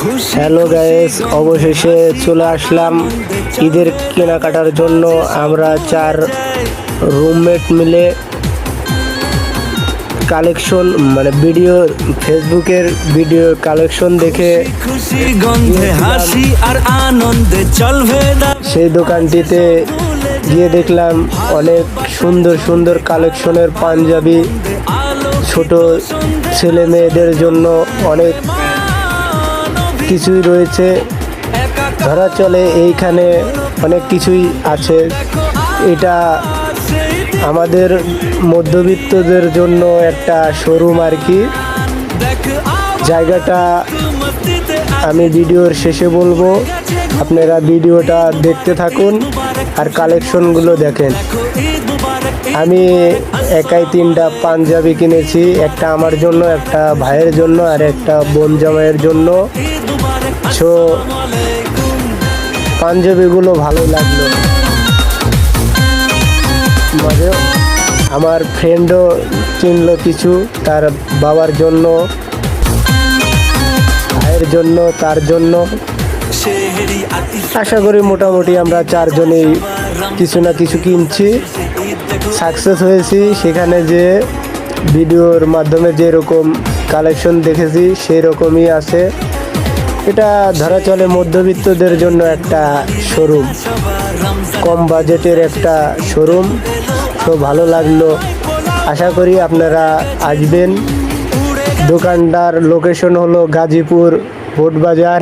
Hello guys, অবশেষে চলে আসলাম ঈদের কেনাকাটার জন্য। আমরা 4 রুমমেট মিলে কালেকশন ভিডিও, ফেসবুকের ভিডিও কালেকশন দেখে খুশি গন্ধে হাসি আর আনন্দে চলবে সেই দোকানটিতে গিয়ে দেখলাম অনেক সুন্দর সুন্দর কালেকশনের পাঞ্জাবি, ছোট ছেলে মেয়েদের জন্য অনেক কিছুই রয়েছে। ধরা চলে এইখানে অনেক কিছুই আছে। এটা আমাদের মধ্যবিত্তদের জন্য একটা শোরুম আর কি। জায়গাটা আমি ভিডিওর শেষে বলবো, আপনারা ভিডিওটা দেখতে থাকুন আর কালেকশনগুলো দেখেন। আমি একাই 3টা পাঞ্জাবি কিনেছি, একটা আমার জন্য, একটা ভাইয়ের জন্য আর একটা বোন জামাইয়ের জন্য। সো পাঞ্জাবিগুলো ভালো লাগলো। আমার ফ্রেন্ডও কিনলো কিছু, তার বাবার জন্য, ভাইয়ের জন্য, তার জন্য। আশা করি মোটামুটি আমরা 4 জনেই কিছু না কিছু কিনছি, সাকসেস হয়েছি। সেখানে যে ভিডিওর মাধ্যমে যেরকম কালেকশন দেখেছি সেই রকমই আছে। এটা ধরা চলে মধ্যবিত্তদের জন্য একটা শোরুম, কম বাজেটের একটা শোরুম। তো ভালো লাগলো, আশা করি আপনারা আসবেন। দোকানটার লোকেশন হলো গাজীপুর বোট বাজার।